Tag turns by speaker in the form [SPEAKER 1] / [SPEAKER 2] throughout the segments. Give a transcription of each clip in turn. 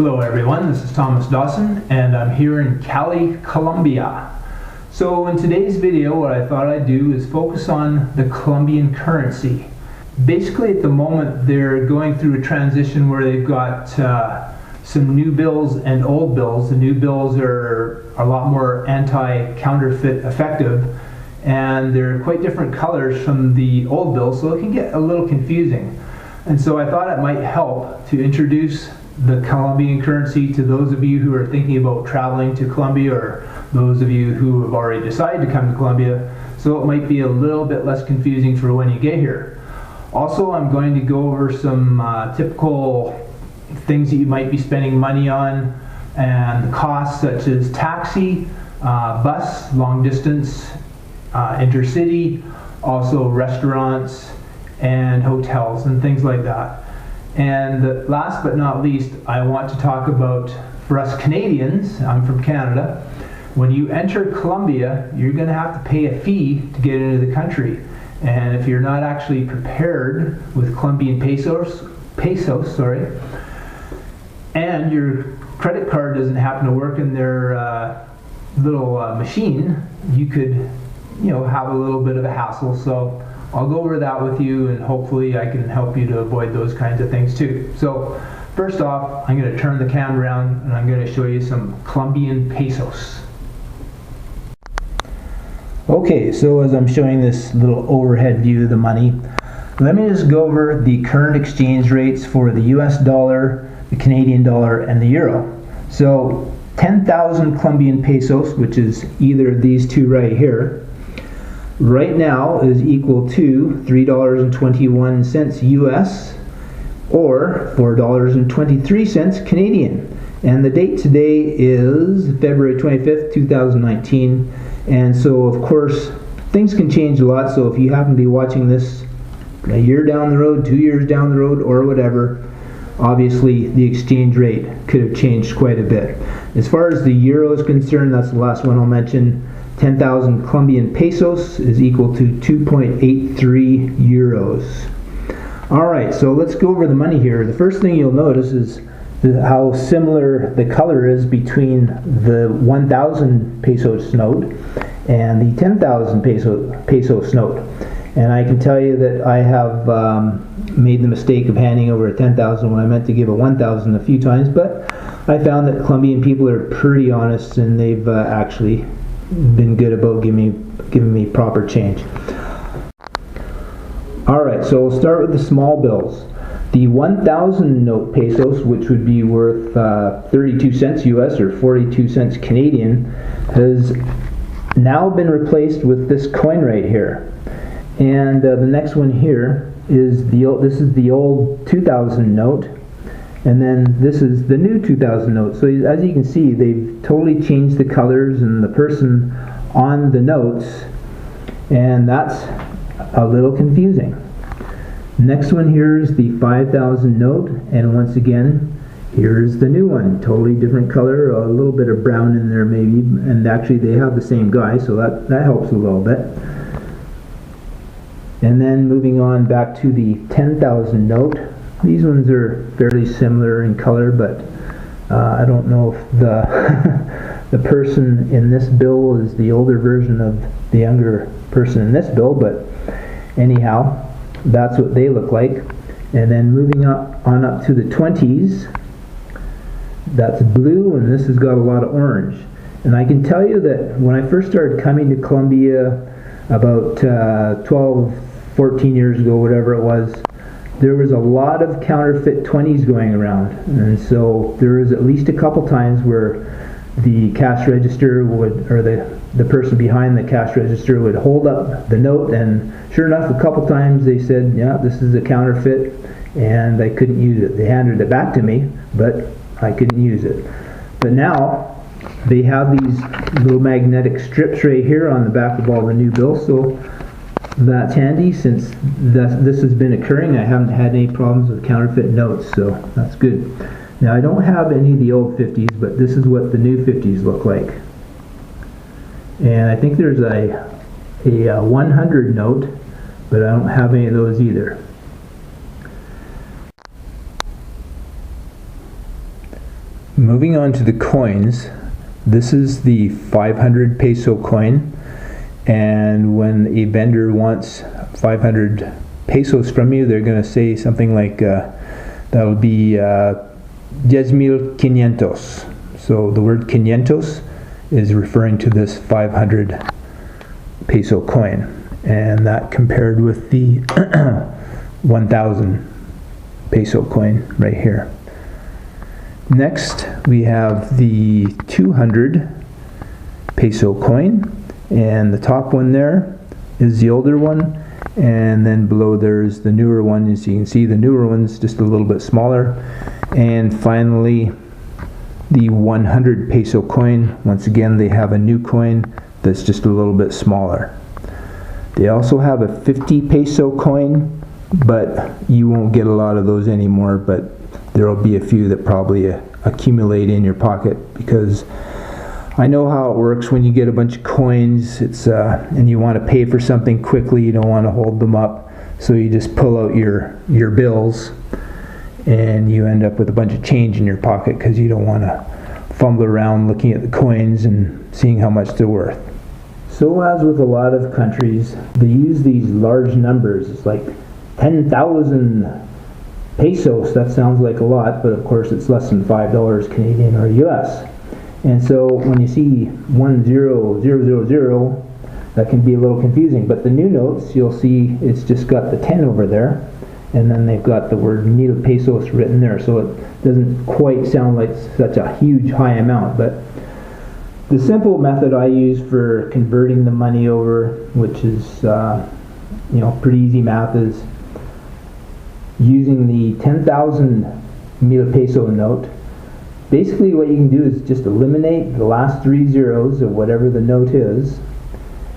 [SPEAKER 1] Hello everyone, this is Thomas Dawson and I'm here in Cali, Colombia. So in today's video what I thought I'd do is focus on the Colombian currency. Basically at the moment they're going through a transition where they've got some new bills and old bills. The new bills are a lot more anti-counterfeit effective and they're quite different colors from the old bills, so it can get a little confusing. And so I thought it might help to introduce the Colombian currency to those of you who are thinking about traveling to Colombia, or those of you who have already decided to come to Colombia, so it might be a little bit less confusing for when you get here. Also, I'm going to go over some typical things that you might be spending money on and the costs, such as taxi, bus, long distance, intercity, also restaurants and hotels and things like that. And last but not least, I want to talk about, for us Canadians, I'm from Canada, when you enter Colombia, you're going to have to pay a fee to get into the country. And if you're not actually prepared with Colombian pesos, and your credit card doesn't happen to work in their little machine, you could, have a little bit of a hassle. So I'll go over that with you, and hopefully I can help you to avoid those kinds of things too. So first off, I'm going to turn the camera around and I'm going to show you some Colombian pesos. Okay, so as I'm showing this little overhead view of the money, let me just go over the current exchange rates for the US dollar, the Canadian dollar, and the euro. So 10,000 Colombian pesos, which is either of these two right here, right now is equal to $3.21 US or $4.23 Canadian. And the date today is February 25th, 2019. And so of course things can change a lot, so if you happen to be watching this a year down the road, 2 years down the road, or whatever, obviously the exchange rate could have changed quite a bit. As far as the euro is concerned, that's the last one I'll mention. 10,000 Colombian pesos is equal to 2.83 euros. Alright, so let's go over the money here. The first thing you'll notice is how similar the color is between the 1,000 pesos note and the 10,000 pesos note. And I can tell you that I have made the mistake of handing over a 10,000 when I meant to give a 1,000 a few times, but I found that Colombian people are pretty honest and they've actually been good about giving me proper change. Alright, so we'll start with the small bills. The 1,000 note pesos, which would be worth 32 cents US or 42 cents Canadian, has now been replaced with this coin right here. And the next one here is this is the old 2,000 note, and then this is the new 2,000 note. So as you can see, they've totally changed the colors and the person on the notes, and that's a little confusing. Next one here is the 5,000 note, and once again, here's the new one. Totally different color, a little bit of brown in there maybe, and actually they have the same guy, so that helps a little bit. And then moving on back to the 10,000 note. These ones are fairly similar in color, but I don't know if the person in this bill is the older version of the younger person in this bill, but anyhow, that's what they look like. And then moving on up to the 20s, that's blue, and this has got a lot of orange. And I can tell you that when I first started coming to Colombia about 14 years ago, whatever it was, there was a lot of counterfeit 20s going around, and so there was at least a couple times where the cash register would, or the person behind the cash register would hold up the note, and sure enough, a couple times they said, yeah, this is a counterfeit, and I couldn't use it. They handed it back to me, but I couldn't use it. But now they have these little magnetic strips right here on the back of all the new bills, so that's handy. Since this has been occurring, I haven't had any problems with counterfeit notes, so that's good. Now I don't have any of the old 50s, but this is what the new 50s look like. And I think there's a 100 note, but I don't have any of those either. moving on to the coins, this is the 500 peso coin, and when a vendor wants 500 pesos from you, they're going to say something like that'll be 10,500. So the word 500 is referring to this 500 peso coin, and that compared with the 1,000 peso coin right here. Next, we have the 200 peso coin, and the top one there is the older one, and then below there's the newer one. As you can see, the newer one's just a little bit smaller. And finally, the 100 peso coin. Once again, they have a new coin that's just a little bit smaller. They also have a 50 peso coin, but you won't get a lot of those anymore, but there will be a few that probably accumulate in your pocket, because I know how it works when you get a bunch of coins. It's and you want to pay for something quickly. You don't want to hold them up, so you just pull out your bills, and you end up with a bunch of change in your pocket because you don't want to fumble around looking at the coins and seeing how much they're worth. So as with a lot of countries, they use these large numbers. It's like 10,000 pesos. That sounds like a lot, but of course it's less than $5 Canadian or US. And so when you see 10000, that can be a little confusing. But the new notes, you'll see it's just got the 10 over there, and then they've got the word 1,000 pesos written there. So it doesn't quite sound like such a huge high amount. But the simple method I use for converting the money over, which is pretty easy math, is using the 10,000 1,000 peso note. Basically what you can do is just eliminate the last 3 zeros of whatever the note is,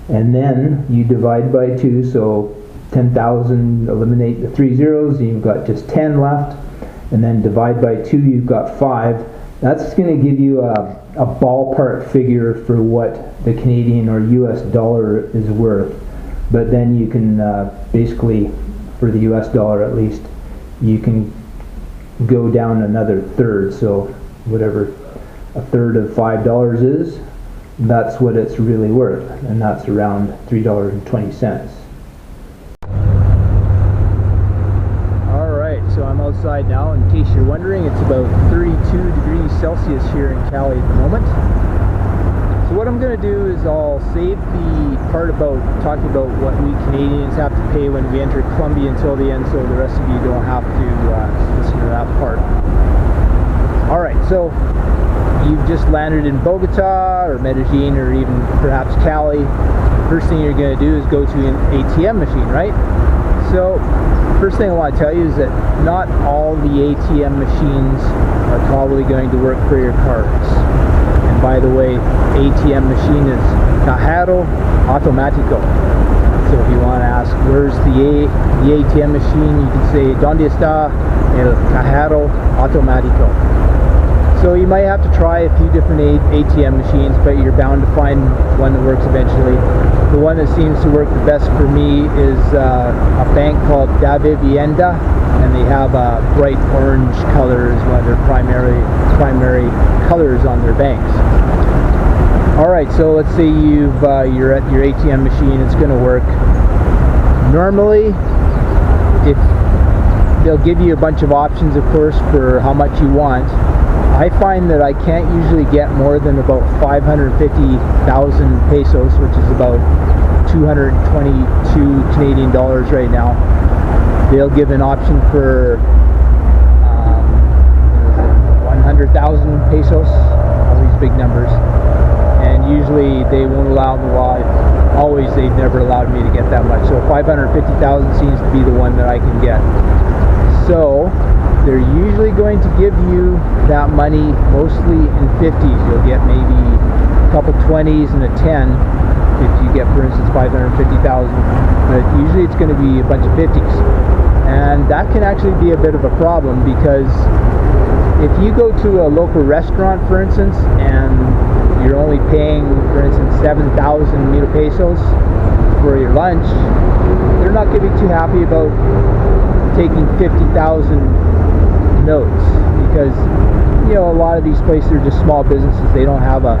[SPEAKER 1] and then you divide by 2. So 10,000, eliminate the 3 zeros, and you've got just 10 left, and then divide by 2, you've got 5. That's going to give you a ballpark figure for what the Canadian or US dollar is worth. But then you can basically, for the US dollar at least, you can go down another third. So whatever a third of $5 is, that's what it's really worth, and that's around $3.20. Alright, so I'm outside now. In case you're wondering, it's about 32 degrees Celsius here in Cali at the moment. So what I'm going to do is I'll save the part about talking about what we Canadians have to pay when we enter Colombia until the end, so the rest of you don't have to listen to that part. Alright, so you've just landed in Bogota or Medellin or even perhaps Cali. First thing you're going to do is go to an ATM machine, right? So first thing I want to tell you is that not all the ATM machines are probably going to work for your cards. And by the way, ATM machine is cajero automático. So if you want to ask where's the ATM machine, you can say ¿Dónde está el cajero automático? So you might have to try a few different ATM machines, but you're bound to find one that works eventually. The one that seems to work the best for me is a bank called Davivienda, and they have a bright orange color as one of their primary colors on their banks. Alright, so let's say you're at your ATM machine. It's going to work. Normally, if they'll give you a bunch of options, of course, for how much you want. I find that I can't usually get more than about 550,000 pesos, which is about 222 Canadian dollars right now. They'll give an option for 100,000 pesos, all these big numbers. And usually they won't allow me, they've never allowed me to get that much. So 550,000 seems to be the one that I can get. So they're usually going to give you that money mostly in 50s. You'll get maybe a couple 20s and a 10 if you get, for instance, 550,000. But usually it's going to be a bunch of 50s. And that can actually be a bit of a problem, because if you go to a local restaurant, for instance, and you're only paying, for instance, 7,000 1,000 pesos for your lunch, they're not going to be too happy about taking 50,000 notes, because you know, a lot of these places are just small businesses. They don't have a,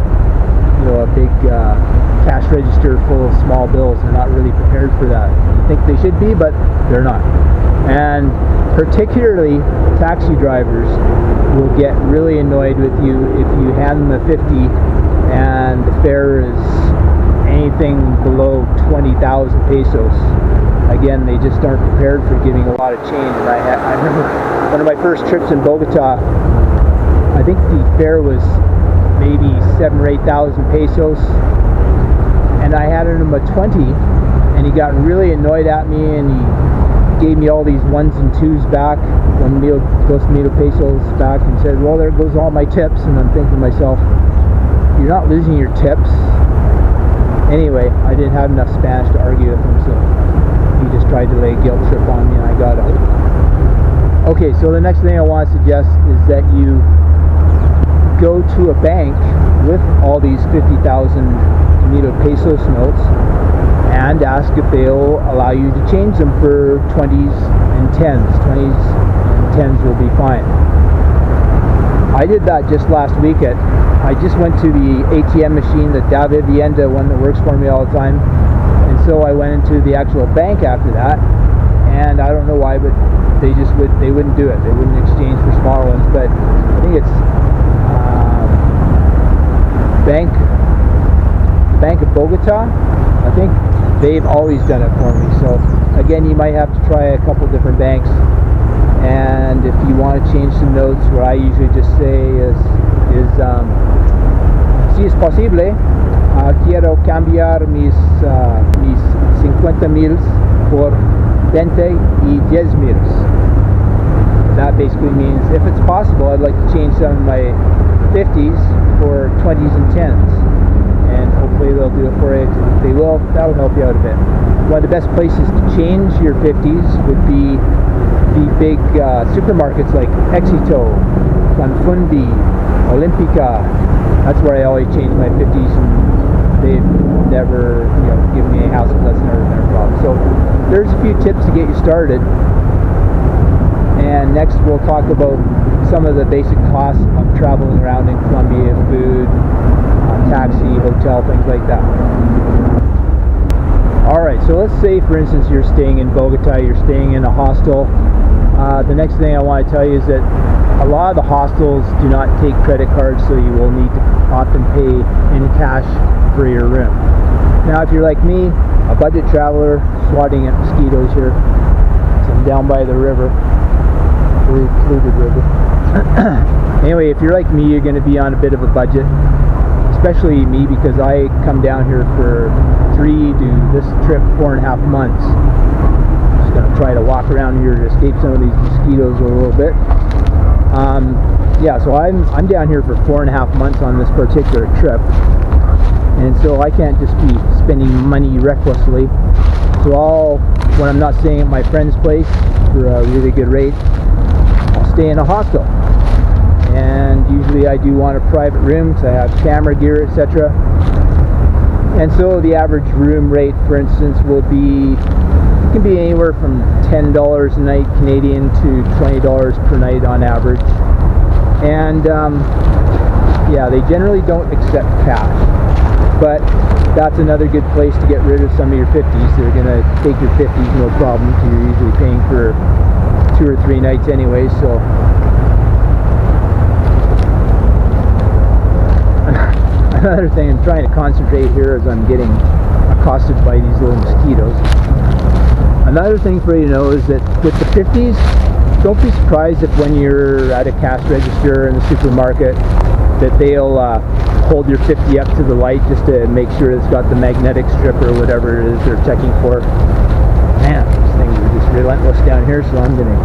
[SPEAKER 1] you know, a big cash register full of small bills. They're not really prepared for that. I think they should be, but they're not. And particularly taxi drivers will get really annoyed with you if you hand them a 50 and the fare is anything below 20,000 pesos. Again, they just aren't prepared for giving a lot of change. And I remember one of my first trips in Bogota, I think the fare was maybe 7,000 or 8,000 pesos, and I handed him a 20, and he got really annoyed at me, and he gave me all these ones and twos back, dos mil pesos back, and said, well, there goes all my tips. And I'm thinking to myself, you're not losing your tips. Anyway, I didn't have enough Spanish to argue with him, so he just tried to lay a guilt trip on me, and I got out. Okay, so the next thing I want to suggest is that you go to a bank with all these 50,000 pesos notes and ask if they'll allow you to change them for 20s and 10s. 20s and 10s will be fine. I did that just last week. I just went to the ATM machine, the David Vienda one that works for me all the time, and so I went into the actual bank after that, and I don't know why, but they wouldn't do it. They wouldn't exchange for smaller ones. But I think it's Bank of Bogota. I think they've always done it for me. So again, you might have to try a couple different banks. And if you want to change some notes, what I usually just say is si es posible, quiero cambiar mis 50,000 por 20 y 10,000. That basically means, if it's possible, I'd like to change some of my 50s for 20s and 10s, and hopefully they'll do it for you. If they will, that'll help you out a bit. One of the best places to change your 50s would be the big supermarkets like Éxito, Confundi, Olímpica. That's where I always change my 50s, and they've never, you know, given me a hassle. That's never been a problem. So there's a few tips to get you started. And next we'll talk about some of the basic costs of traveling around in Colombia: food, taxi, hotel, things like that. Alright, so let's say for instance you're staying in Bogota, you're staying in a hostel. The next thing I want to tell you is that a lot of the hostels do not take credit cards, so you will need to often pay in cash for your room. Now if you're like me, a budget traveler, swatting at mosquitoes here, so I'm down by the river, very polluted river. Anyway, if you're like me, you're going to be on a bit of a budget, especially me, because I come down here for 3 to this trip 4.5 months. Just going to try to walk around here to escape some of these mosquitoes a little bit. Yeah, so I'm down here for 4.5 months on this particular trip, and so I can't just be spending money recklessly. So when I'm not staying at my friend's place for a really good rate, I'll stay in a hostel. And usually I do want a private room because I have camera gear, etc. And so the average room rate, for instance, can be anywhere from $10 a night Canadian to $20 per night on average. And yeah, they generally don't accept cash, but that's another good place to get rid of some of your 50s. They're going to take your 50s no problem, because you're usually paying for 2 or 3 nights anyway. So another thing, I'm trying to concentrate here as I'm getting accosted by these little mosquitoes. Another thing for you to know is that with the 50s, don't be surprised if when you're at a cash register in the supermarket that they'll hold your 50 up to the light just to make sure it's got the magnetic strip or whatever it is they're checking for. Man, these things are just relentless down here, so I'm gonna...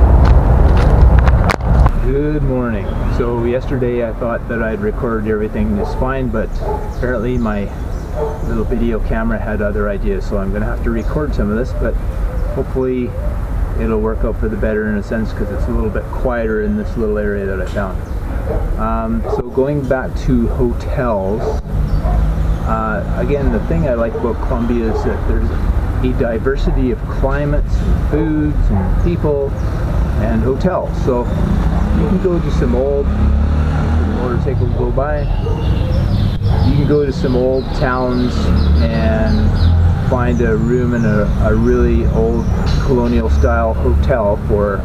[SPEAKER 1] Good morning. So yesterday I thought that I'd recorded everything just fine, but apparently my little video camera had other ideas, so I'm gonna have to record some of this, but hopefully it'll work out for the better in a sense, because it's a little bit quieter in this little area that I found. So going back to hotels, again, the thing I like about Colombia is that there's a diversity of climates and foods and people and hotels. So you can go to some old motorcycle go by. You can go to some old towns and find a room in a really old colonial style hotel for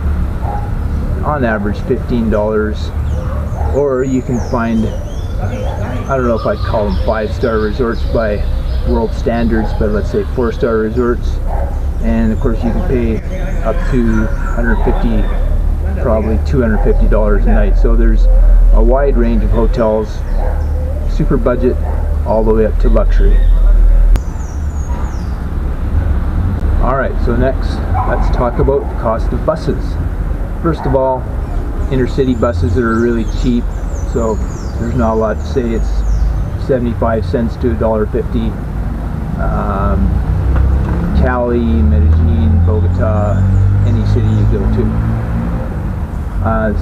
[SPEAKER 1] on average $15, or you can find, I don't know if I'd call them 5-star resorts by world standards, but let's say 4-star resorts, and of course you can pay up to $150, probably $250 a night. So there's a wide range of hotels, super budget all the way up to luxury. Alright, so next let's talk about the cost of buses. First of all, intercity buses are really cheap, so there's not a lot to say. It's 75 cents to $1.50. Cali, Medellin, Bogota, any city you go to.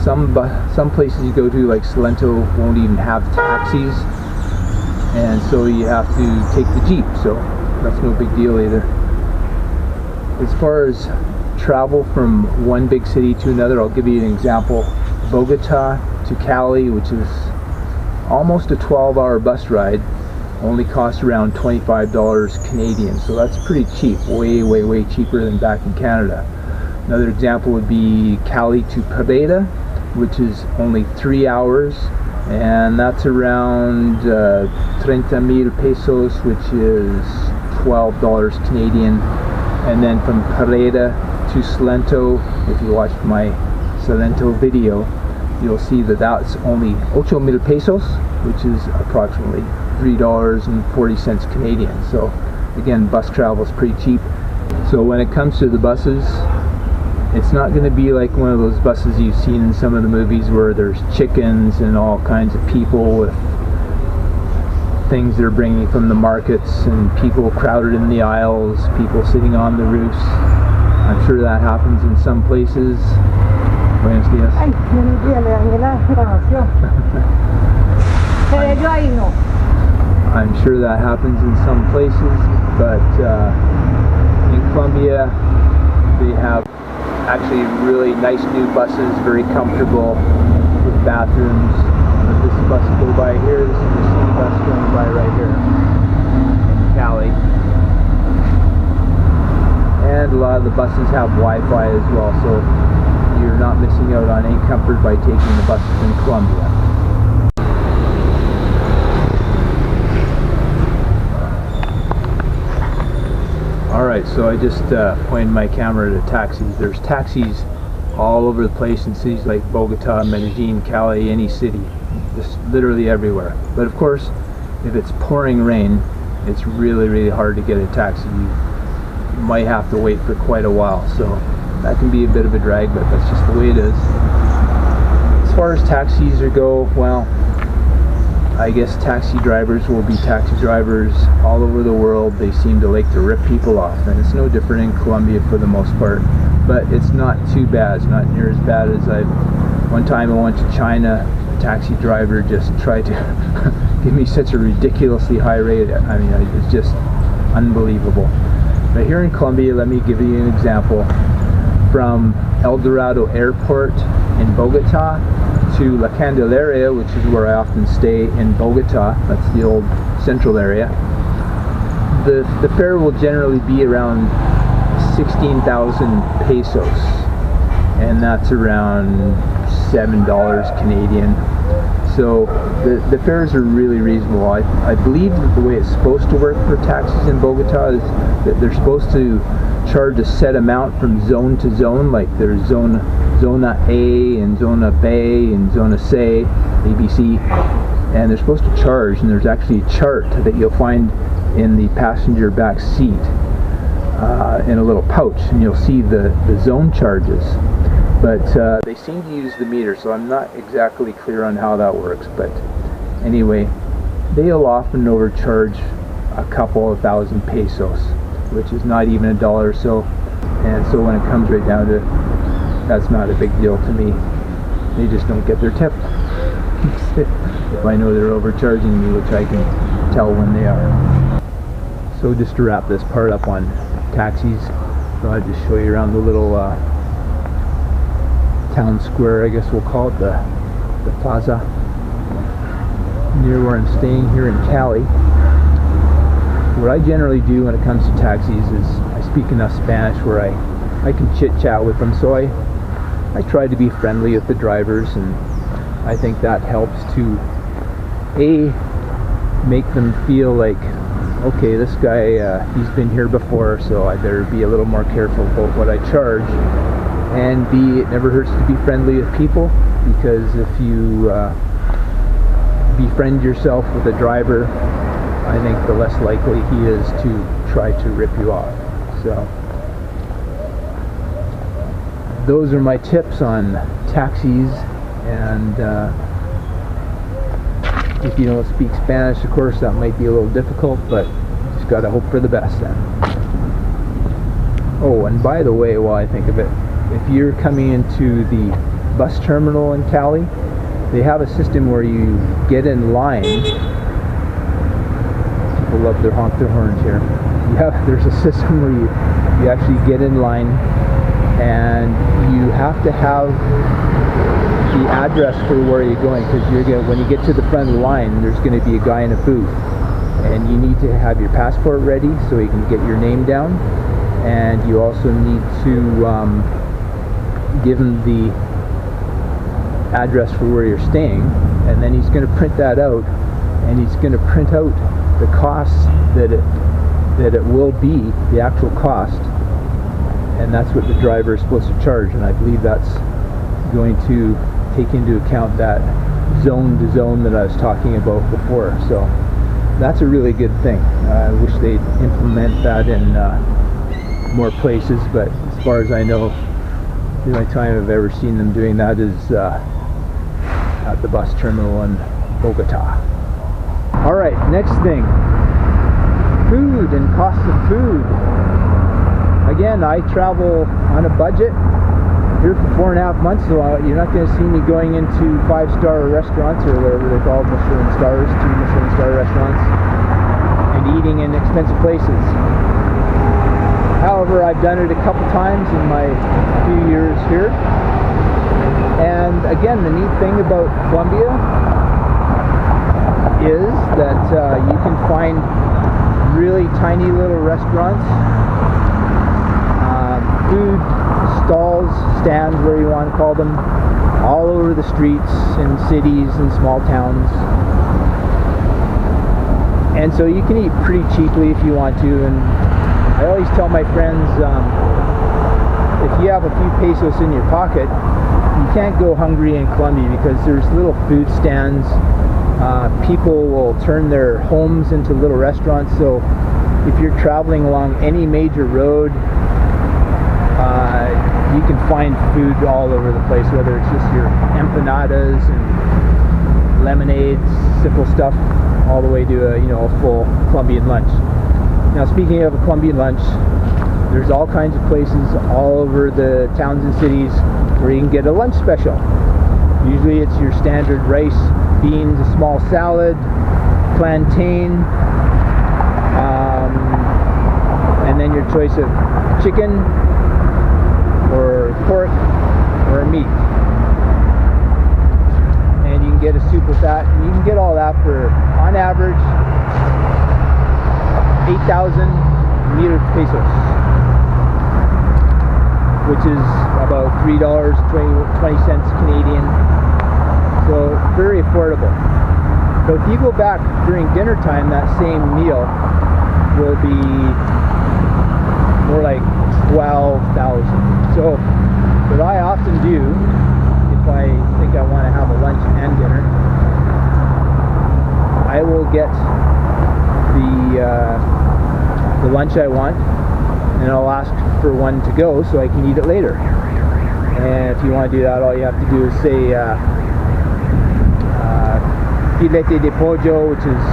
[SPEAKER 1] Some places you go to, like Salento, won't even have taxis, and so you have to take the Jeep, so that's no big deal either. As far as travel from one big city to another, I'll give you an example. Bogota to Cali, which is almost a 12-hour bus ride, only costs around $25 Canadian, so that's pretty cheap, way cheaper than back in Canada. Another example would be Cali to Pereira, which is only 3 hours, and that's around 30,000 pesos, which is $12 Canadian. And then from Pereira to Salento, if you watched my Salento video, you'll see that that's only 8,000 pesos, which is approximately $3.40 Canadian. So again, bus travel is pretty cheap. So when it comes to the buses, it's not going to be like one of those buses you've seen in some of the movies where there's chickens and all kinds of people with things they're bringing from the markets and people crowded in the aisles, people sitting on the roofs. I'm sure that happens in some places. Buenos días. I'm sure that happens in some places, but in Colombia they have actually really nice new buses, very comfortable with bathrooms. This bus go by here, this is the city bus going by right here in Cali. And a lot of the buses have Wi-Fi as well, so you're not missing out on any comfort by taking the buses in Colombia. Alright, so I just pointed my camera to taxis. There's taxis all over the place in cities like Bogota, Medellin, Cali, any city. Just literally everywhere. But of course, if it's pouring rain, it's really hard to get a taxi. You might have to wait for quite a while, so that can be a bit of a drag, but that's just the way it is. As far as taxis go, well, I guess taxi drivers will be taxi drivers all over the world. They seem to like to rip people off, and it's no different in Colombia for the most part, but it's not too bad. It's not near as bad as one time I went to China. Taxi driver just tried to give me such a ridiculously high rate. I mean, it's just unbelievable. But here in Colombia, let me give you an example. From El Dorado Airport in Bogota to La Candelaria, which is where I often stay in Bogota, that's the old central area, the fare will generally be around 16,000 pesos, and that's around $7 Canadian. So the fares are really reasonable. I believe that the way it's supposed to work for taxis in Bogota is that they're supposed to charge a set amount from zone to zone, like there's Zona A and Zona B and Zona C, ABC, and they're supposed to charge, and there's actually a chart that you'll find in the passenger back seat in a little pouch, and you'll see the zone charges. But they seem to use the meter, so I'm not exactly clear on how that works. But anyway, they'll often overcharge a couple of thousand pesos, which is not even $1 or so. And so when it comes right down to it, that's not a big deal to me. They just don't get their tip. If I know they're overcharging me, which I can tell when they are. So just to wrap this part up on taxis, so I'll just show you around the little town square, I guess we'll call it, the plaza.
[SPEAKER 2] near where I'm staying here in Cali. What I generally do when it comes to taxis is I speak enough Spanish where I can chit chat with them, so I try to be friendly with the drivers, and I think that helps to make them feel like, okay, this guy, he's been here before, so I better be a little more careful about what I charge. And B, it never hurts to be friendly with people, because if you befriend yourself with a driver, I think the less likely he is to try to rip you off. So those are my tips on taxis, and if you don't speak Spanish, of course, that might be a little difficult, but just gotta hope for the best then. Oh, and by the way, while I think of it, if you're coming into the bus terminal in Cali, they have a system where you get in line. People love their honk their horns here. There's a system where you actually get in line, and you have to have the address for where you're going, because when you get to the front of the line, there's going to be a guy in a booth, and you need to have your passport ready so you can get your name down, and you also need to give him the address for where you're staying, and then he's going to print that out, and he's going to print out the costs that it will be, the actual cost, and that's what the driver is supposed to charge. And I believe that's going to take into account that zone to zone that I was talking about before. So that's a really good thing. I wish they'd implement that in more places, but as far as I know, the only time I've ever seen them doing that is at the bus terminal in Bogota. Alright, next thing, food and cost of food. Again, I travel on a budget here for 4.5 months, so you're not going to see me going into 5-star restaurants, or whatever they call Michelin stars, 2 Michelin star restaurants, and eating in expensive places. However, I've done it a couple times in my few years here, and again, the neat thing about Colombia is that you can find really tiny little restaurants, food stalls, stands, whatever you want to call them, all over the streets in cities and small towns. And so you can eat pretty cheaply if you want to, and I always tell my friends, if you have a few pesos in your pocket, you can't go hungry in Colombia, because there's little food stands. People will turn their homes into little restaurants, so if you're traveling along any major road, you can find food all over the place, whether it's just your empanadas and lemonades, simple stuff, all the way to a full Colombian lunch. Now, speaking of a Colombian lunch, there's all kinds of places all over the towns and cities where you can get a lunch special. Usually it's your standard rice, beans, a small salad, plantain, and then your choice of chicken or pork or meat. And you can get a soup with that, and you can get all that for, on average, 8,000 pesos, which is about $3.20 Canadian. So very affordable. But if you go back during dinner time, that same meal will be more like 12,000. So what I often do, if I think I want to have a lunch and dinner, I will get the lunch I want, and I'll ask for one to go so I can eat it later. And if you want to do that, all you have to do is say filete de pollo, which is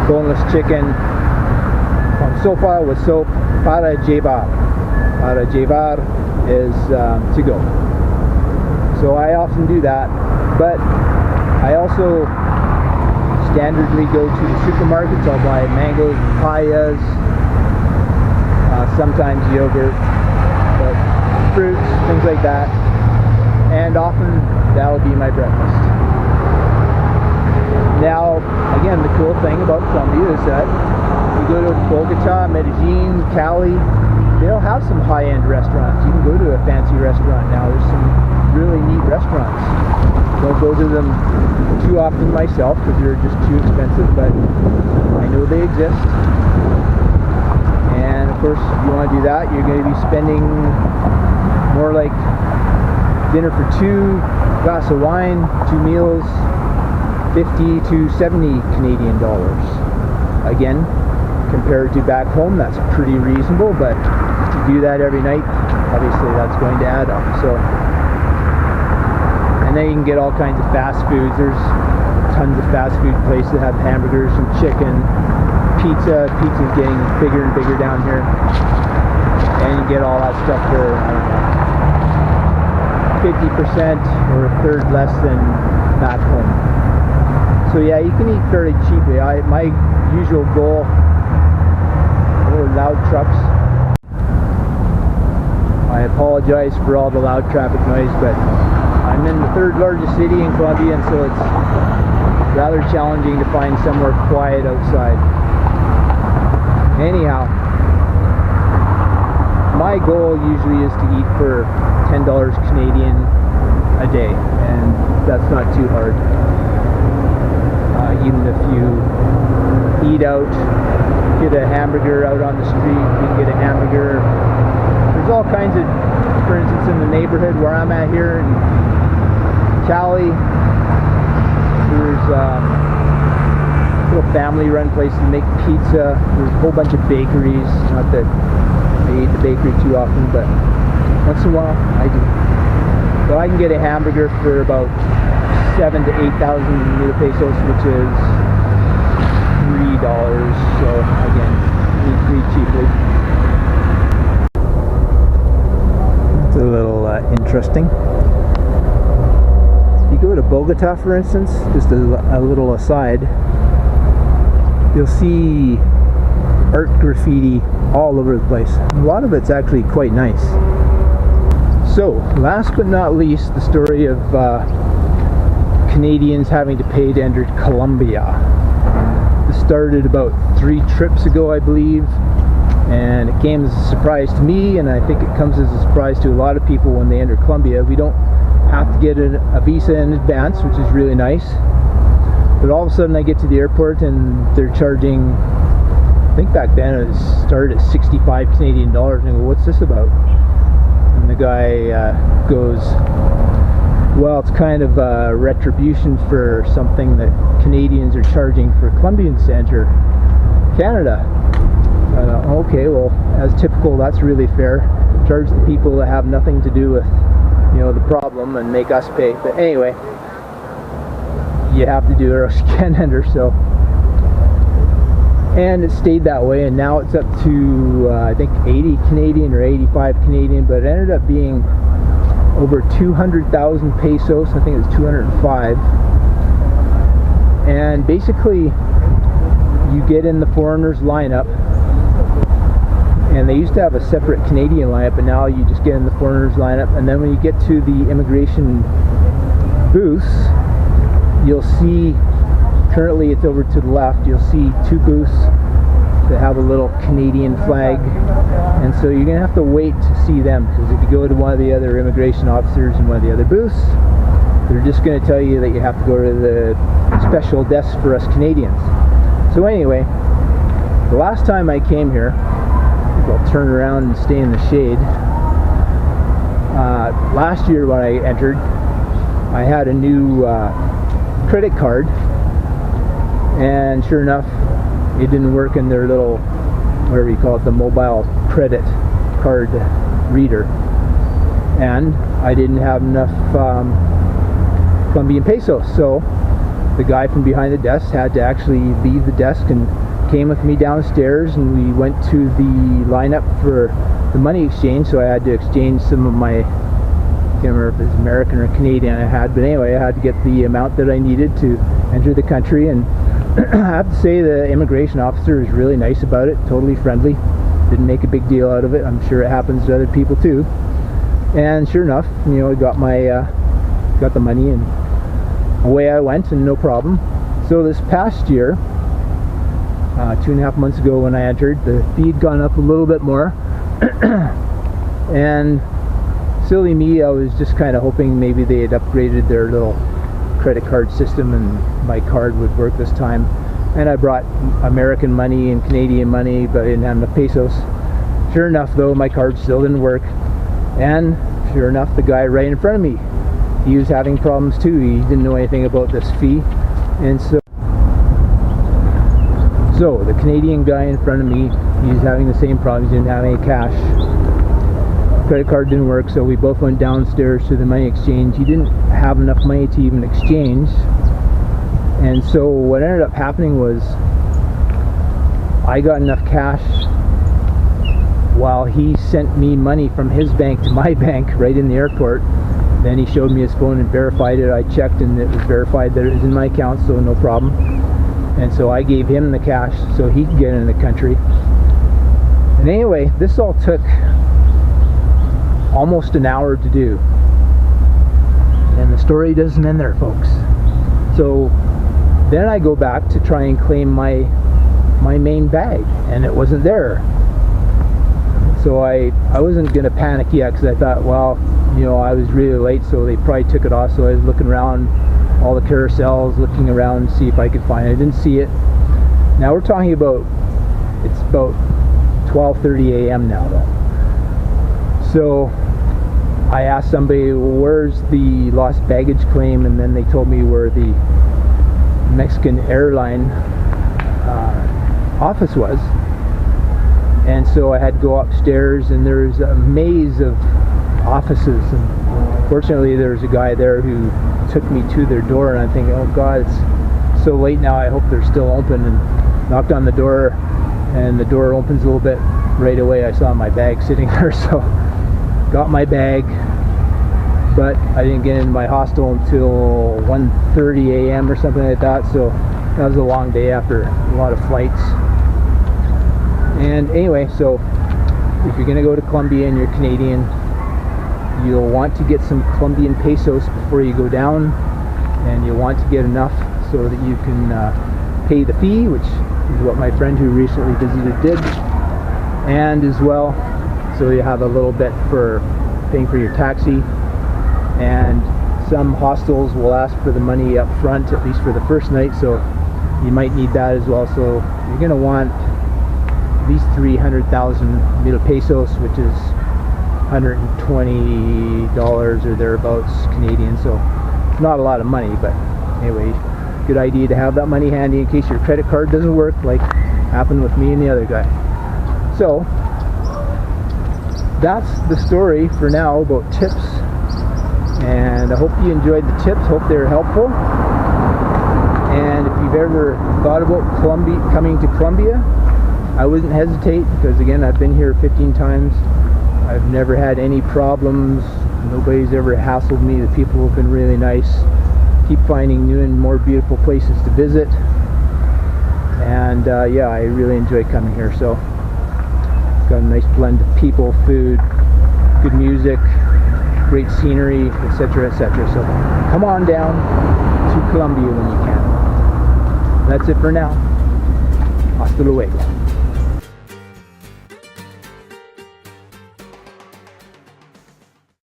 [SPEAKER 2] boneless chicken, con sopa, with soap, para llevar. Para llevar is to go. So I often do that, but I also standardly go to the supermarkets. I'll buy mangoes, papayas, sometimes yogurt, but fruits, things like that, and often that'll be my breakfast. Now, again, the cool thing about Colombia is that you go to Bogota, Medellin, Cali, they'll have some high-end restaurants. You can go to a fancy restaurant now. There's some really neat restaurants. Don't go to them too often myself because they're just too expensive, but I know they exist. And of course, if you want to do that, you're going to be spending more like dinner for two, glass of wine, 2 meals, 50 to 70 Canadian dollars. Again, compared to back home, that's pretty reasonable, but if you do that every night, obviously that's going to add up. So, and then you can get all kinds of fast foods. There's tons of fast food places that have hamburgers and chicken, pizza. Pizza's getting bigger and bigger down here, and you get all that stuff for, I don't know, 50% or a third less than back home. So yeah, you can eat fairly cheaply. My usual goal, loud trucks. I apologize for all the loud traffic noise, but I'm in the third largest city in Colombia, and so it's rather challenging to find somewhere quiet outside. Anyhow, my goal usually is to eat for $10 Canadian a day, and that's not too hard. Even if you eat out, get a hamburger out on the street, you can get a hamburger. There's all kinds of, for instance, in the neighborhood where I'm at here in Cali, there's little family-run places that make pizza. There's a whole bunch of bakeries. Not that I eat the bakery too often, but once in a while I do. So I can get a hamburger for about 7,000 to 8,000 new pesos, which is $3. So again, pretty cheaply. It's a little interesting. If you go to Bogota, for instance, just a little aside, you'll see art graffiti all over the place. A lot of it's actually quite nice. So, last but not least, the story of Canadians having to pay to enter Colombia. This started about 3 trips ago, I believe, and it came as a surprise to me, and I think it comes as a surprise to a lot of people when they enter Colombia. We don't have to get a visa in advance, which is really nice, but all of a sudden I get to the airport and they're charging, I think back then it started at 65 Canadian dollars, and I go, what's this about? And the guy goes, well, it's kind of a retribution for something that Canadians are charging for Colombians to enter Canada. Okay, well, as typical, that's really fair. Charge the people that have nothing to do with, you know, the problem and make us pay. But anyway, you have to do it or else you can't enter. So, and it stayed that way, and now it's up to I think 80 Canadian or 85 Canadian, but it ended up being over 200,000 pesos. I think it was 205. And basically, you get in the foreigners lineup, and they used to have a separate Canadian lineup, but now you just get in the foreigners lineup, and then when you get to the immigration booths, you'll see, currently it's over to the left, you'll see 2 booths that have a little Canadian flag, and so you're gonna have to wait to see them, because if you go to one of the other immigration officers in one of the other booths, they're just gonna tell you that you have to go to the special desk for us Canadians. So anyway, the last time I came here, I'll turn around and stay in the shade. Last year when I entered, I had a new credit card, and sure enough, it didn't work in their little, whatever you call it, the mobile credit card reader, and I didn't have enough Colombian pesos, so the guy from behind the desk had to actually leave the desk and came with me downstairs, and we went to the lineup for the money exchange. So I had to exchange some of my, I can't remember if it's American or Canadian I had, but anyway, I had to get the amount that I needed to enter the country. And I have to say the immigration officer is really nice about it, totally friendly, didn't make a big deal out of it. I'm sure it happens to other people too. And sure enough, you know, I got my got the money, and away I went, and no problem. So this past year, 2.5 months ago when I entered, the fee had gone up a little bit more. And silly me, I was just kind of hoping maybe they had upgraded their little credit card system and my card would work this time. And I brought American money and Canadian money, but I didn't have enough pesos. Sure enough though, my card still didn't work. And sure enough, the guy right in front of me, he was having problems too. He didn't know anything about this fee. And so the Canadian guy in front of me, he's having the same problem. He didn't have any cash. Credit card didn't work, so we both went downstairs to the money exchange. He didn't have enough money to even exchange. And so what ended up happening was I got enough cash while he sent me money from his bank to my bank right in the airport. Then he showed me his phone and verified it. I checked and it was verified that it was in my account, so no problem. And so I gave him the cash so he could get in the country. And anyway, this all took almost an hour to do. And the story doesn't end there, folks. So then I go back to try and claim my main bag, and it wasn't there. So I wasn't going to panic yet, because I thought, well, you know, I was really late, so they probably took it off. So I was looking around all the carousels, looking around to see if I could find it. I didn't see it. Now we're talking about, it's about 12:30 a.m. now though. So I asked somebody, where's the lost baggage claim? And then they told me where the Mexican airline office was. And so I had to go upstairs, and there's a maze of offices. And fortunately, there's a guy there who took me to their door, and I'm thinking, oh God, it's so late now, I hope they're still open. And knocked on the door, and the door opens a little bit. Right away I saw my bag sitting there, so got my bag, but I didn't get into my hostel until 1:30 a.m. or something like that. So that was a long day after a lot of flights. And anyway, so if you're gonna go to Colombia and you're Canadian, you'll want to get some Colombian pesos before you go down, and you'll want to get enough so that you can pay the fee, which is what my friend who recently visited did, and as well, so you have a little bit for paying for your taxi. And some hostels will ask for the money up front, at least for the first night, so you might need that as well. So you're going to want at least 300,000 mil pesos, which is $120 or thereabouts Canadian. So it's not a lot of money, but anyway, good idea to have that money handy in case your credit card doesn't work, like happened with me and the other guy. So that's the story for now about tips, and I hope you enjoyed the tips. Hope they're helpful. And if you've ever thought about coming to Colombia, I wouldn't hesitate, because again, I've been here 15 times. I've never had any problems. Nobody's ever hassled me. The people have been really nice. Keep finding new and more beautiful places to visit. And yeah, I really enjoy coming here. So it's got a nice blend of people, food, good music, great scenery, etc., etc. So come on down to Colombia when you can. That's it for now. Hasta luego.